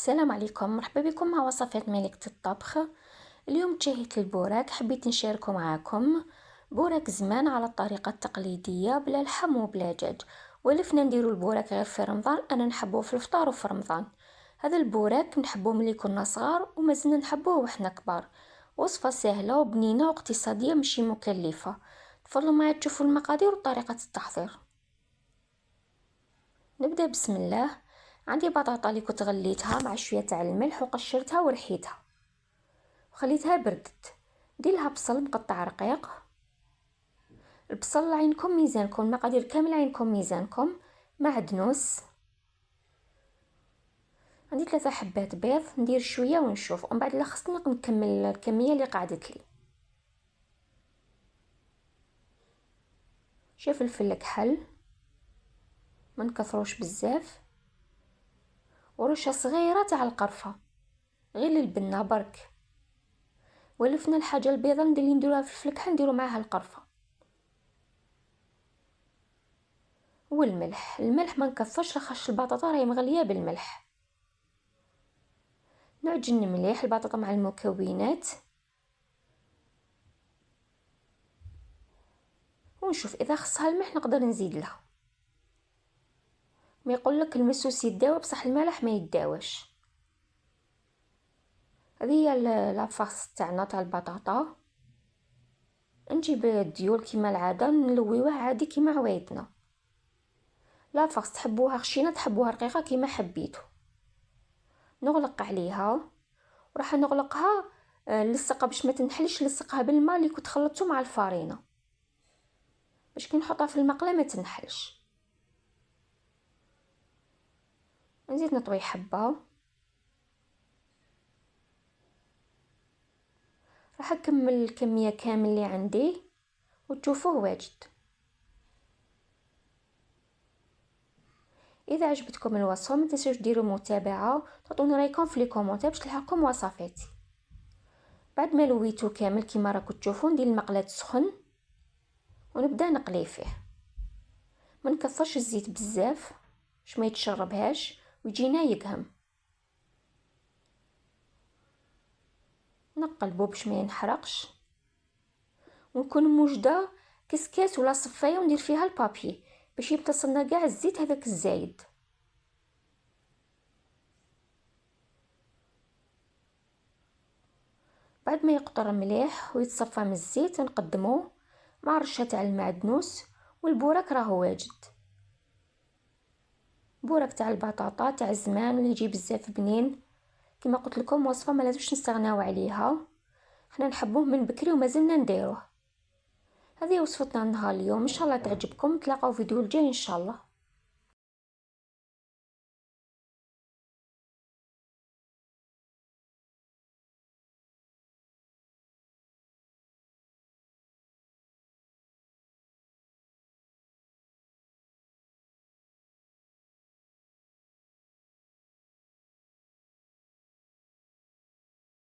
السلام عليكم، مرحبا بكم مع وصفات ملكة الطبخ. اليوم تشهيت البوراك، حبيت نشاركه معاكم. بوراك زمان على الطريقة التقليدية بلا لحم وبلا دجاج، ولفنا نديرو البوراك غير في رمضان. انا نحبوه في الفطار وفي رمضان. هذا البوراك نحبوه ملي كنا صغار ومازلنا نحبوه وحنا كبار. وصفة سهلة وبنينة واقتصادية ماشي مكلفة. تفضلوا معايا تشوفوا المقادير وطريقة التحضير. نبدأ بسم الله. عندي بطاطا اللي كنت غليتها مع شويه تاع الملح وقشرتها ورحيتها وخليتها بردت. ندير لها بصل مقطع رقيق. البصل عينكم ميزانكم، المقادير كامل عينكم ميزانكم. معدنوس. عندي 3 حبات بيض، ندير شويه ونشوف ومن بعد لخصني نكمل الكميه اللي قعدت لي. شوف فلفل كحل، ما نكثروش بزاف، ورشه صغيره تاع القرفه غير للبنه برك. ولفنا الحاجه البيضه اللي نديروها في الفلفل نديرو معاها القرفه. والملح، الملح ما نكثرش لخاطر البطاطا راهي مغليه بالملح. نعجن مليح البطاطا مع المكونات ونشوف اذا خصها الملح نقدر نزيد لها. ما يقول لك المسوس يداوى بصح الملح ما يداوش. هذه هي لافاس تاعنا تاع البطاطا. نجيب الديول كيما العاده نلويوه عادي كيما عوايدنا. لافاس تحبوها خشينه تحبوها رقيقه كيما حبيتو. نغلق عليها وراح نغلقها نلصقها باش ما تنحلش. نلصقها بالماء اللي كنت خلطته مع الفارينه باش كي نحطها في المقله ما تنحلش. نزيد نطوي حبه. راح نكمل الكميه كامل اللي عندي وتشوفوه واجد. اذا عجبتكم الوصفه ما تنسوش ديروا متابعه، تعطوني رايكم في لي كومونتير باش تلحقكم وصفاتي. بعد ما لويته كامل كيما راكم تشوفوا ندير المقله تسخن ونبدا نقلي فيه. ما نكثرش الزيت بزاف باش ما يتشربهاش ويجينا يقهم. نقلبو باش ما ينحرقش ونكون موجده كسكاس ولا صفايه وندير فيها البابي باش يمتصلنا كاع الزيت هذاك الزايد. بعد ما يقطر مليح ويتصفى من الزيت نقدموه مع رشه تاع المعدنوس. والبوراك راهو واجد. بوراك تاع البطاطا تاع زمان اللي يجي بزاف بنين. كما قلت لكم وصفه ما لازمش نستغناو عليها، حنا نحبوه من بكري ومازلنا نديروه. هذه وصفتنا نهار اليوم، ان شاء الله تعجبكم. نتلاقاو في فيديو الجاي ان شاء الله.